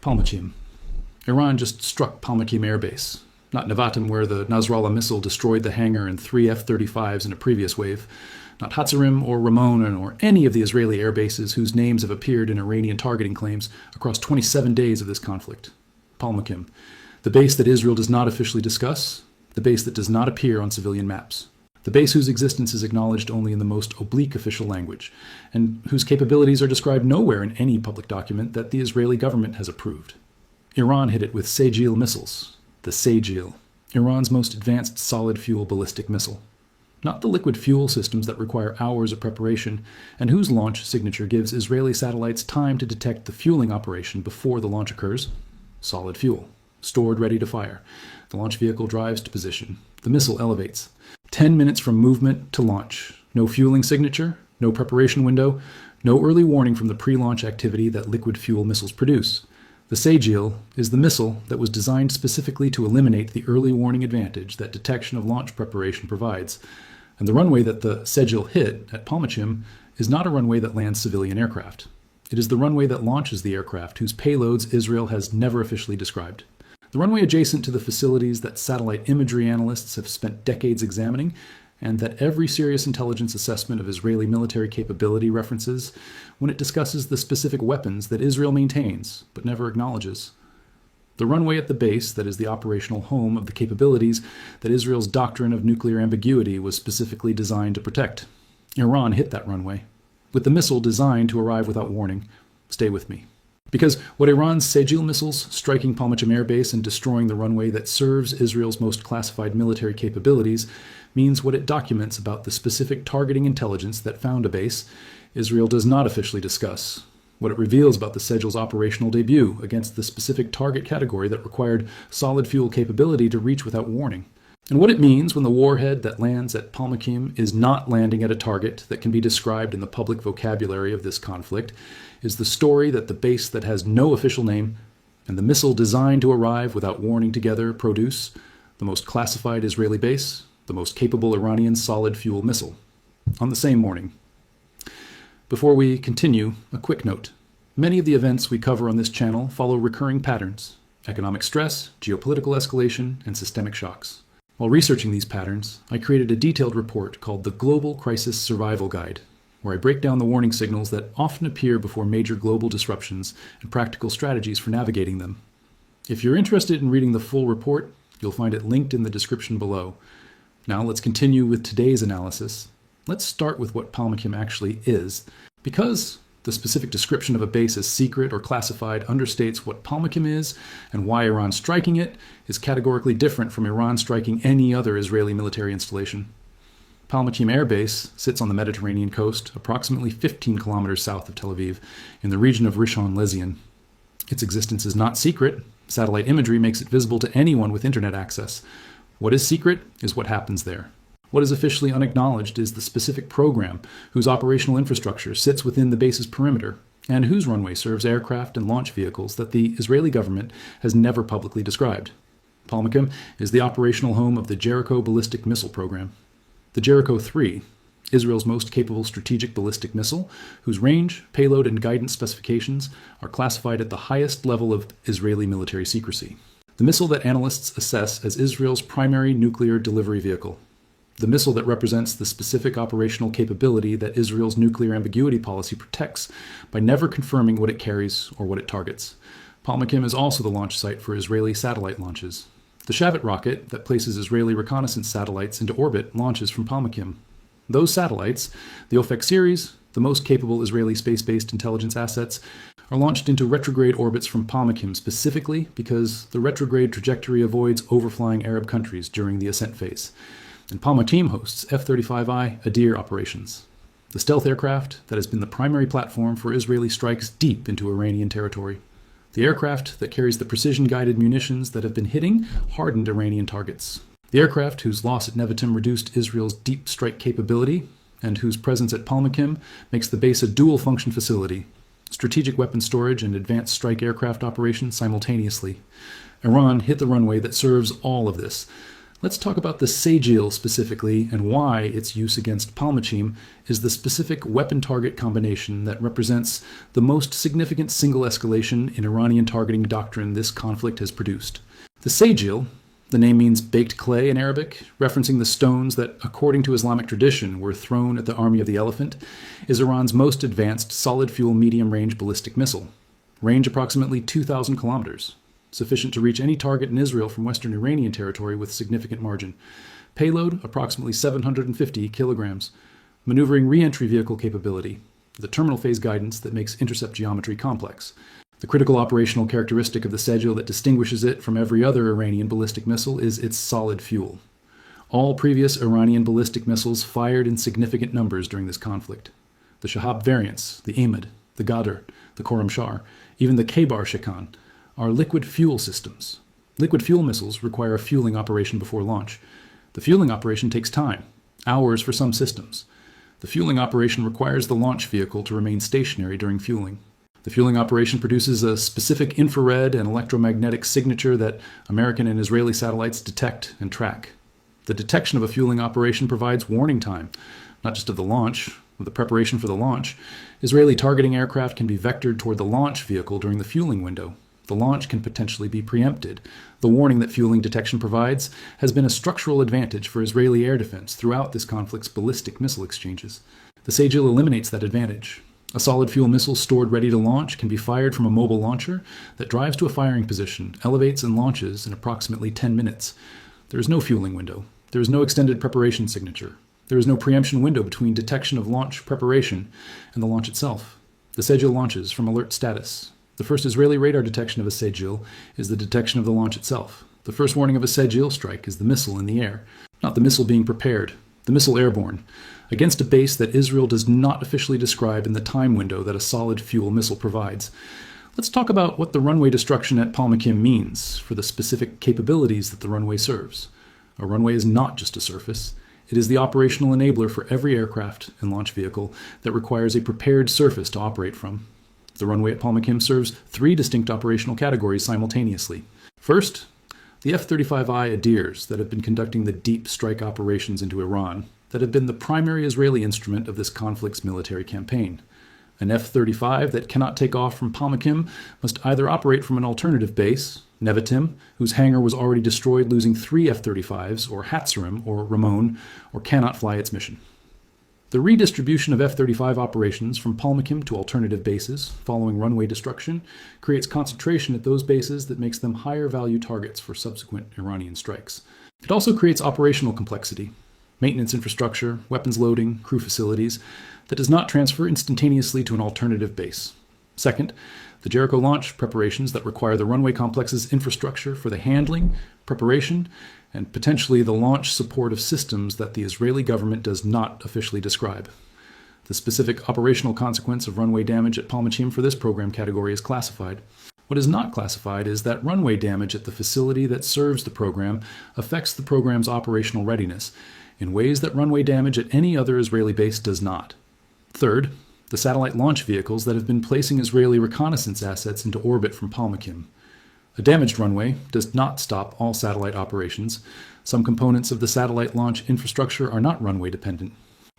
Palmachim. Iran just struck Palmachim Air Base. Not Nevatim, where the Nasrallah missile destroyed the hangar and 3 F-35s in a previous wave. Not Hatzarim or Ramon or any of the Israeli air bases whose names have appeared in Iranian targeting claims across 27 days of this conflict. Palmachim, the base that Israel does not officially discuss, the base that does not appear on civilian maps, the base whose existence is acknowledged only in the most oblique official language, and whose capabilities are described nowhere in any public document that the Israeli government has approved. Iran hit it with Sejil missiles, the Sejil, Iran's most advanced solid-fuel ballistic missile. Not the liquid fuel systems that require hours of preparation, and whose launch signature gives Israeli satellites time to detect the fueling operation before the launch occurs. Solid fuel, stored ready to fire. The launch vehicle drives to position. The missile elevates. 10 minutes from movement to launch. No fueling signature, no preparation window, no early warning from the pre-launch activity that liquid fuel missiles produce. The Sejil is the missile that was designed specifically to eliminate the early warning advantage that detection of launch preparation provides. And the runway that the Sejil hit at Palmachim is not a runway that lands civilian aircraft. It is the runway that launches the aircraft whose payloads Israel has never officially described. The runway adjacent to the facilities that satellite imagery analysts have spent decades examining, and that every serious intelligence assessment of Israeli military capability references when it discusses the specific weapons that Israel maintains but never acknowledges. The runway at the base that is the operational home of the capabilities that Israel's doctrine of nuclear ambiguity was specifically designed to protect. Iran hit that runway, with the missile designed to arrive without warning. Stay with me. Because what Iran's Sejil missiles striking Palmachim Air Base and destroying the runway that serves Israel's most classified military capabilities means what it documents about the specific targeting intelligence that found a base Israel does not officially discuss. What it reveals about the Sejil's operational debut against the specific target category that required solid fuel capability to reach without warning. And what it means when the warhead that lands at Palmachim is not landing at a target that can be described in the public vocabulary of this conflict is the story that the base that has no official name and the missile designed to arrive without warning together produce the most classified Israeli base, the most capable Iranian solid fuel missile, on the same morning. Before we continue, a quick note. Many of the events we cover on this channel follow recurring patterns: economic stress, geopolitical escalation, and systemic shocks. While researching these patterns, I created a detailed report called the Global Crisis Survival Guide, where I break down the warning signals that often appear before major global disruptions and practical strategies for navigating them. If you're interested in reading the full report, you'll find it linked in the description below. Now let's continue with today's analysis. Let's start with what Palmachim actually is. Because the specific description of a base as secret or classified understates what Palmachim is and why Iran striking it is categorically different from Iran striking any other Israeli military installation. Palmachim Air Base sits on the Mediterranean coast, approximately 15 kilometers south of Tel Aviv, in the region of Rishon LeZion. Its existence is not secret. Satellite imagery makes it visible to anyone with internet access. What is secret is what happens there. What is officially unacknowledged is the specific program whose operational infrastructure sits within the base's perimeter and whose runway serves aircraft and launch vehicles that the Israeli government has never publicly described. Palmachim is the operational home of the Jericho ballistic missile program. The Jericho 3, Israel's most capable strategic ballistic missile, whose range, payload, and guidance specifications are classified at the highest level of Israeli military secrecy. The missile that analysts assess as Israel's primary nuclear delivery vehicle. The missile that represents the specific operational capability that Israel's nuclear ambiguity policy protects by never confirming what it carries or what it targets. Palmachim is also the launch site for Israeli satellite launches. The Shavit rocket that places Israeli reconnaissance satellites into orbit launches from Palmachim. Those satellites, the Ofek series, the most capable Israeli space-based intelligence assets, are launched into retrograde orbits from Palmachim specifically because the retrograde trajectory avoids overflying Arab countries during the ascent phase. And Palmachim hosts F-35I Adir operations, the stealth aircraft that has been the primary platform for Israeli strikes deep into Iranian territory. The aircraft that carries the precision-guided munitions that have been hitting hardened Iranian targets. The aircraft whose loss at Nevatim reduced Israel's deep strike capability and whose presence at Palmachim makes the base a dual-function facility, strategic weapon storage and advanced strike aircraft operations simultaneously. Iran hit the runway that serves all of this, Let's talk about the Sagil specifically and why its use against Palmachim is the specific weapon-target combination that represents the most significant single escalation in Iranian targeting doctrine this conflict has produced. The Sagil, the name means baked clay in Arabic, referencing the stones that, according to Islamic tradition, were thrown at the Army of the Elephant, is Iran's most advanced solid-fuel medium-range ballistic missile. Range approximately 2,000 kilometers, sufficient to reach any target in Israel from western Iranian territory with significant margin. Payload, approximately 750 kilograms. Maneuvering re-entry vehicle capability, the terminal phase guidance that makes intercept geometry complex. The critical operational characteristic of the Sagil that distinguishes it from every other Iranian ballistic missile is its solid fuel. All previous Iranian ballistic missiles fired in significant numbers during this conflict. The Shahab variants, the Ahmed, the Ghadr, the Khorramshahr, even the Khaybar-Shikan, are liquid fuel systems. Liquid fuel missiles require a fueling operation before launch. The fueling operation takes time, hours for some systems. The fueling operation requires the launch vehicle to remain stationary during fueling. The fueling operation produces a specific infrared and electromagnetic signature that American and Israeli satellites detect and track. The detection of a fueling operation provides warning time, not just of the launch, of the preparation for the launch. Israeli targeting aircraft can be vectored toward the launch vehicle during the fueling window. The launch can potentially be preempted. The warning that fueling detection provides has been a structural advantage for Israeli air defense throughout this conflict's ballistic missile exchanges. The Sagil eliminates that advantage. A solid fuel missile stored ready to launch can be fired from a mobile launcher that drives to a firing position, elevates and launches in approximately 10 minutes. There is no fueling window. There is no extended preparation signature. There is no preemption window between detection of launch preparation and the launch itself. The Sagil launches from alert status. The first Israeli radar detection of a Sagil is the detection of the launch itself. The first warning of a Sagil strike is the missile in the air, not the missile being prepared, the missile airborne, against a base that Israel does not officially describe in the time window that a solid fuel missile provides. Let's talk about what the runway destruction at Palmachim means for the specific capabilities that the runway serves. A runway is not just a surface. It is the operational enabler for every aircraft and launch vehicle that requires a prepared surface to operate from. The runway at Palmachim serves three distinct operational categories simultaneously. First, the F-35I Adirs that have been conducting the deep strike operations into Iran that have been the primary Israeli instrument of this conflict's military campaign. An F-35 that cannot take off from Palmachim must either operate from an alternative base, Nevatim, whose hangar was already destroyed losing 3 F-35s, or Hatzerim, or Ramon, or cannot fly its mission. The redistribution of F-35 operations from Palmachim to alternative bases following runway destruction creates concentration at those bases that makes them higher value targets for subsequent Iranian strikes. It also creates operational complexity, maintenance infrastructure, weapons loading, crew facilities, that does not transfer instantaneously to an alternative base. Second, the Jericho launch preparations that require the runway complex's infrastructure for the handling, preparation, and potentially the launch support of systems that the Israeli government does not officially describe. The specific operational consequence of runway damage at Palmachim for this program category is classified. What is not classified is that runway damage at the facility that serves the program affects the program's operational readiness in ways that runway damage at any other Israeli base does not. Third, the satellite launch vehicles that have been placing Israeli reconnaissance assets into orbit from Palmachim. A damaged runway does not stop all satellite operations. Some components of the satellite launch infrastructure are not runway dependent.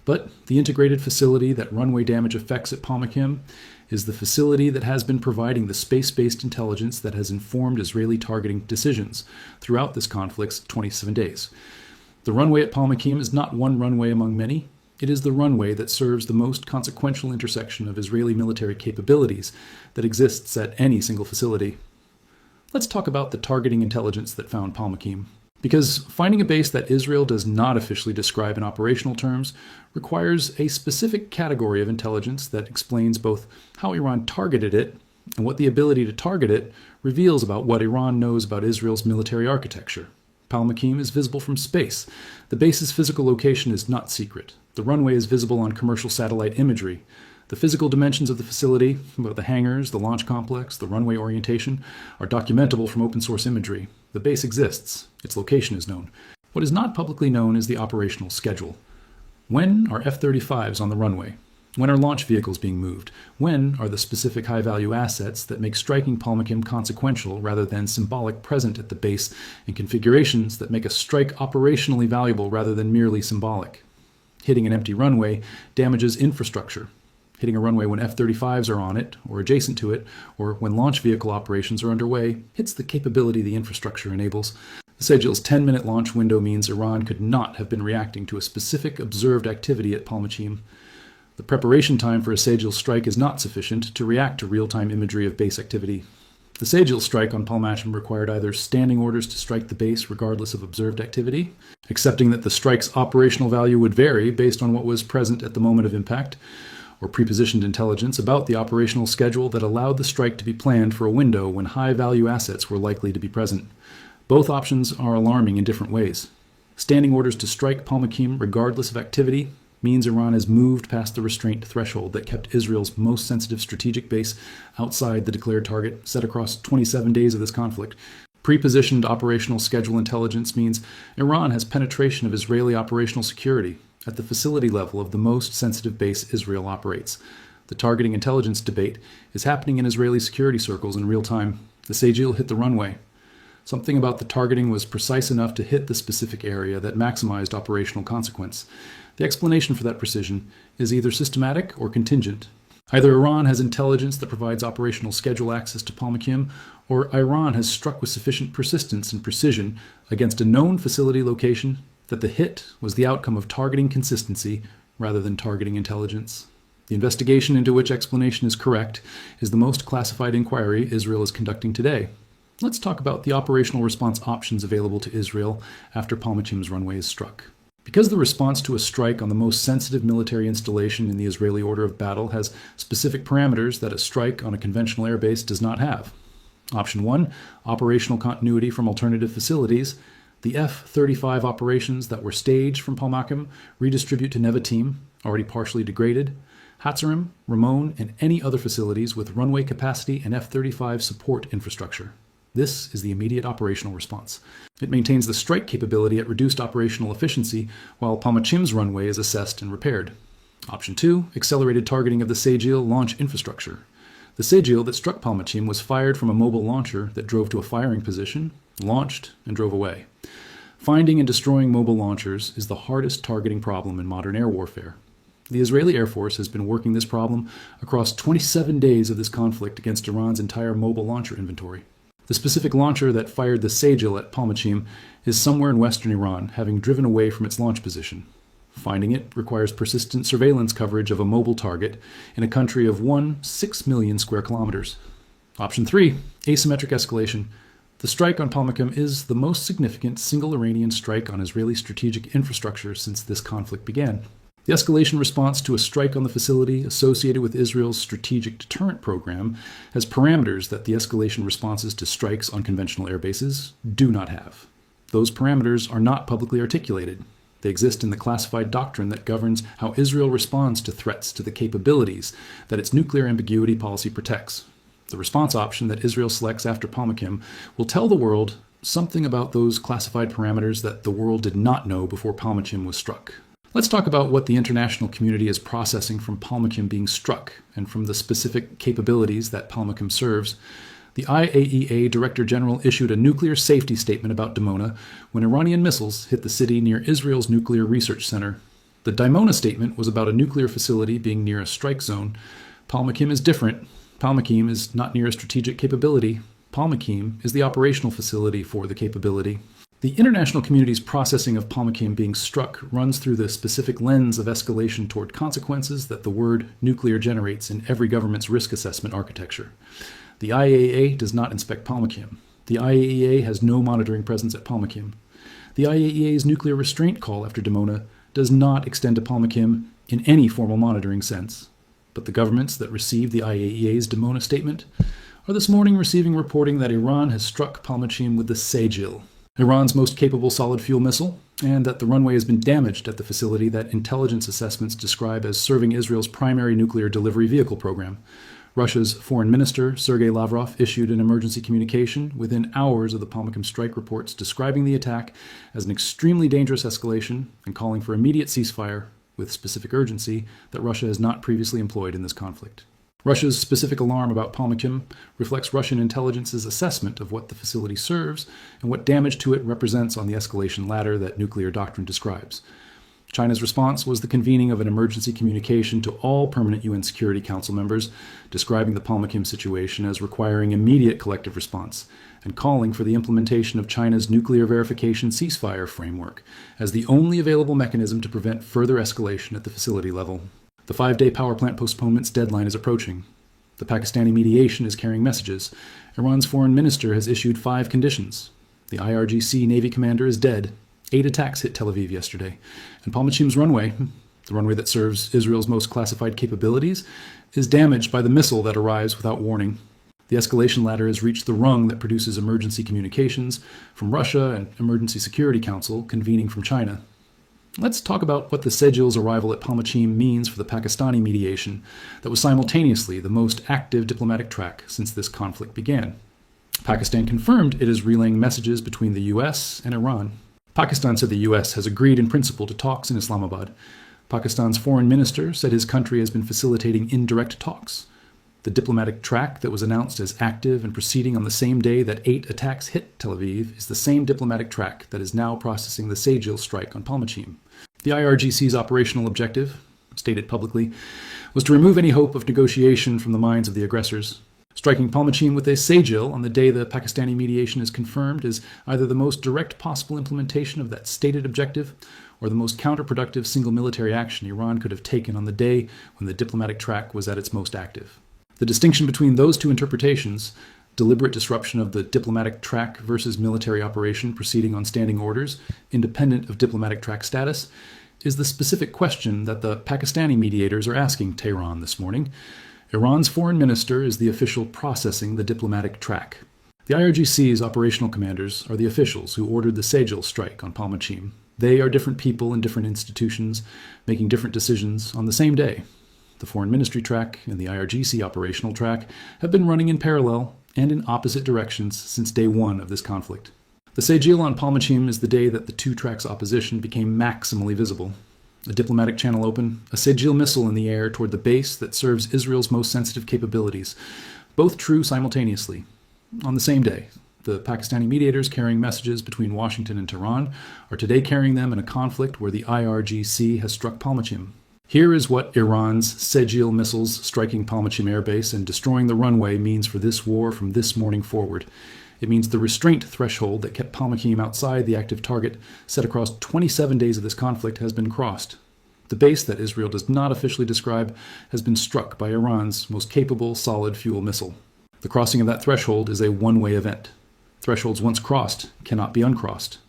But the integrated facility that runway damage affects at Palmachim is the facility that has been providing the space-based intelligence that has informed Israeli targeting decisions throughout this conflict's 27 days. The runway at Palmachim is not one runway among many. It is the runway that serves the most consequential intersection of Israeli military capabilities that exists at any single facility. Let's talk about the targeting intelligence that found Palmachim. Because finding a base that Israel does not officially describe in operational terms requires a specific category of intelligence that explains both how Iran targeted it and what the ability to target it reveals about what Iran knows about Israel's military architecture. Palmachim is visible from space. The base's physical location is not secret. The runway is visible on commercial satellite imagery. The physical dimensions of the facility, the hangars, the launch complex, the runway orientation, are documentable from open source imagery. The base exists. Its location is known. What is not publicly known is the operational schedule. When are F-35s on the runway? When are launch vehicles being moved? When are the specific high-value assets that make striking Palmachim consequential rather than symbolic present at the base, and configurations that make a strike operationally valuable rather than merely symbolic? Hitting an empty runway damages infrastructure. Hitting a runway when F-35s are on it, or adjacent to it, or when launch vehicle operations are underway, hits the capability the infrastructure enables. The Sejil's 10-minute launch window means Iran could not have been reacting to a specific observed activity at Palmachim. The preparation time for a Sejil strike is not sufficient to react to real-time imagery of base activity. The Sejil strike on Palmachim required either standing orders to strike the base regardless of observed activity, accepting that the strike's operational value would vary based on what was present at the moment of impact, or prepositioned intelligence about the operational schedule that allowed the strike to be planned for a window when high-value assets were likely to be present. Both options are alarming in different ways. Standing orders to strike Palmachim regardless of activity means Iran has moved past the restraint threshold that kept Israel's most sensitive strategic base outside the declared target set across 27 days of this conflict. Prepositioned operational schedule intelligence means Iran has penetration of Israeli operational security at the facility level of the most sensitive base Israel operates. The targeting intelligence debate is happening in Israeli security circles in real time. The Sejil hit the runway. Something about the targeting was precise enough to hit the specific area that maximized operational consequence. The explanation for that precision is either systematic or contingent. Either Iran has intelligence that provides operational schedule access to Palmachim, or Iran has struck with sufficient persistence and precision against a known facility location that the hit was the outcome of targeting consistency rather than targeting intelligence. The investigation into which explanation is correct is the most classified inquiry Israel is conducting today. Let's talk about the operational response options available to Israel after Palmachim's runway is struck. Because the response to a strike on the most sensitive military installation in the Israeli order of battle has specific parameters that a strike on a conventional airbase does not have. Option 1, operational continuity from alternative facilities. The F-35 operations that were staged from Palmachim redistribute to Nevatim, already partially degraded, Hatzerim, Ramon, and any other facilities with runway capacity and F-35 support infrastructure. This is the immediate operational response. It maintains the strike capability at reduced operational efficiency while Palmachim's runway is assessed and repaired. Option 2, accelerated targeting of the Sejil launch infrastructure. The Sejil that struck Palmachim was fired from a mobile launcher that drove to a firing position, launched, and drove away. Finding and destroying mobile launchers is the hardest targeting problem in modern air warfare. The Israeli Air Force has been working this problem across 27 days of this conflict against Iran's entire mobile launcher inventory. The specific launcher that fired the Sejil at Palmachim is somewhere in western Iran, having driven away from its launch position. Finding it requires persistent surveillance coverage of a mobile target in a country of 6 million square kilometers. Option 3, asymmetric escalation. The strike on Palmachim is the most significant single Iranian strike on Israeli strategic infrastructure since this conflict began. The escalation response to a strike on the facility associated with Israel's strategic deterrent program has parameters that the escalation responses to strikes on conventional air bases do not have. Those parameters are not publicly articulated. They exist in the classified doctrine that governs how Israel responds to threats to the capabilities that its nuclear ambiguity policy protects. The response option that Israel selects after Palmachim will tell the world something about those classified parameters that the world did not know before Palmachim was struck. Let's talk about what the international community is processing from Palmachim being struck and from the specific capabilities that Palmachim serves. The IAEA Director General issued a nuclear safety statement about Dimona when Iranian missiles hit the city near Israel's nuclear research center. The Dimona statement was about a nuclear facility being near a strike zone. Palmachim is different. Palmachim is not near a strategic capability. Palmachim is the operational facility for the capability. The international community's processing of Palmachim being struck runs through the specific lens of escalation toward consequences that the word nuclear generates in every government's risk assessment architecture. The IAEA does not inspect Palmachim. The IAEA has no monitoring presence at Palmachim. The IAEA's nuclear restraint call after Dimona does not extend to Palmachim in any formal monitoring sense. But the governments that received the IAEA's Dimona statement are this morning receiving reporting that Iran has struck Palmachim with the Sejil, Iran's most capable solid fuel missile, and that the runway has been damaged at the facility that intelligence assessments describe as serving Israel's primary nuclear delivery vehicle program. Russia's foreign minister, Sergei Lavrov, issued an emergency communication within hours of the Palmachim strike reports describing the attack as an extremely dangerous escalation and calling for immediate ceasefire with specific urgency, that Russia has not previously employed in this conflict. Russia's specific alarm about Palmachim reflects Russian intelligence's assessment of what the facility serves and what damage to it represents on the escalation ladder that nuclear doctrine describes. China's response was the convening of an emergency communication to all permanent UN Security Council members, describing the Palmachim situation as requiring immediate collective response, and calling for the implementation of China's nuclear verification ceasefire framework as the only available mechanism to prevent further escalation at the facility level. The 5-day power plant postponement's deadline is approaching. The Pakistani mediation is carrying messages. Iran's foreign minister has issued 5 conditions. The IRGC Navy commander is dead. 8 attacks hit Tel Aviv yesterday. And Palmachim's runway, the runway that serves Israel's most classified capabilities, is damaged by the missile that arrives without warning. The escalation ladder has reached the rung that produces emergency communications from Russia and Emergency Security Council convening from China. Let's talk about what the Sejil's arrival at Palmachim means for the Pakistani mediation that was simultaneously the most active diplomatic track since this conflict began. Pakistan confirmed it is relaying messages between the US and Iran. Pakistan said the US has agreed in principle to talks in Islamabad. Pakistan's foreign minister said his country has been facilitating indirect talks. The diplomatic track that was announced as active and proceeding on the same day that 8 attacks hit Tel Aviv is the same diplomatic track that is now processing the Sejil strike on Palmachim. The IRGC's operational objective, stated publicly, was to remove any hope of negotiation from the minds of the aggressors. Striking Palmachim with a Sejil on the day the Pakistani mediation is confirmed is either the most direct possible implementation of that stated objective or the most counterproductive single military action Iran could have taken on the day when the diplomatic track was at its most active. The distinction between those two interpretations, deliberate disruption of the diplomatic track versus military operation proceeding on standing orders, independent of diplomatic track status, is the specific question that the Pakistani mediators are asking Tehran this morning. Iran's foreign minister is the official processing the diplomatic track. The IRGC's operational commanders are the officials who ordered the Sejil strike on Palmachim. They are different people in different institutions, making different decisions on the same day. The foreign ministry track and the IRGC operational track have been running in parallel and in opposite directions since day 1 of this conflict. The Sejil on Palmachim is the day that the two tracks' opposition became maximally visible. A diplomatic channel open, a Sejil missile in the air toward the base that serves Israel's most sensitive capabilities, both true simultaneously. On the same day, the Pakistani mediators carrying messages between Washington and Tehran are today carrying them in a conflict where the IRGC has struck Palmachim. Here is what Iran's Sejil missiles striking Palmachim Air Base and destroying the runway means for this war from this morning forward. It means the restraint threshold that kept Palmachim outside the active target set across 27 days of this conflict has been crossed. The base that Israel does not officially describe has been struck by Iran's most capable solid fuel missile. The crossing of that threshold is a one-way event. Thresholds once crossed cannot be uncrossed.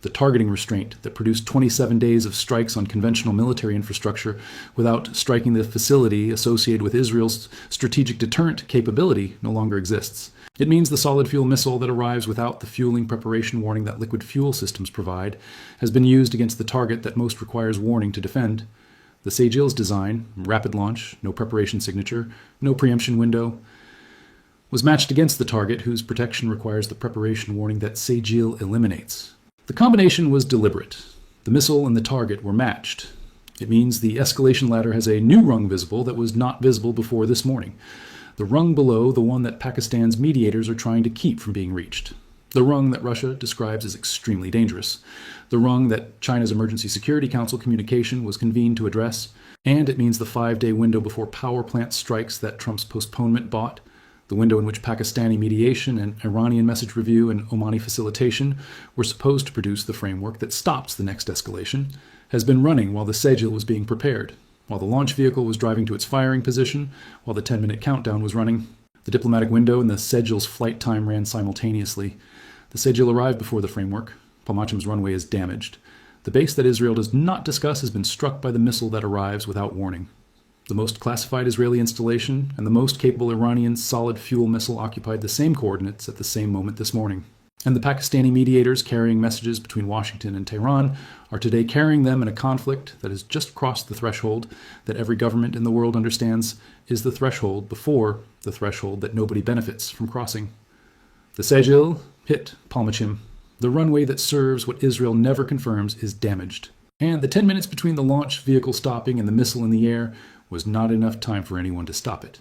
The targeting restraint that produced 27 days of strikes on conventional military infrastructure without striking the facility associated with Israel's strategic deterrent capability no longer exists. It means the solid fuel missile that arrives without the fueling preparation warning that liquid fuel systems provide has been used against the target that most requires warning to defend. The Sejil's design, rapid launch, no preparation signature, no preemption window, was matched against the target whose protection requires the preparation warning that Sejil eliminates. The combination was deliberate. The missile and the target were matched. It means the escalation ladder has a new rung visible that was not visible before this morning. The rung below the one that Pakistan's mediators are trying to keep from being reached. The rung that Russia describes as extremely dangerous. The rung that China's Emergency Security Council communication was convened to address. And it means the 5-day window before power plant strikes that Trump's postponement bought. The window in which Pakistani mediation and Iranian message review and Omani facilitation were supposed to produce the framework that stops the next escalation, has been running while the Sejil was being prepared, while the launch vehicle was driving to its firing position, while the 10-minute countdown was running. The diplomatic window and the Sejil's flight time ran simultaneously. The Sejil arrived before the framework. Palmachim's runway is damaged. The base that Israel does not discuss has been struck by the missile that arrives without warning. The most classified Israeli installation and the most capable Iranian solid fuel missile occupied the same coordinates at the same moment this morning. And the Pakistani mediators carrying messages between Washington and Tehran are today carrying them in a conflict that has just crossed the threshold that every government in the world understands is the threshold before the threshold that nobody benefits from crossing. The Sejil hit Palmachim. The runway that serves what Israel never confirms is damaged. And the 10 minutes between the launch vehicle stopping and the missile in the air was not enough time for anyone to stop it.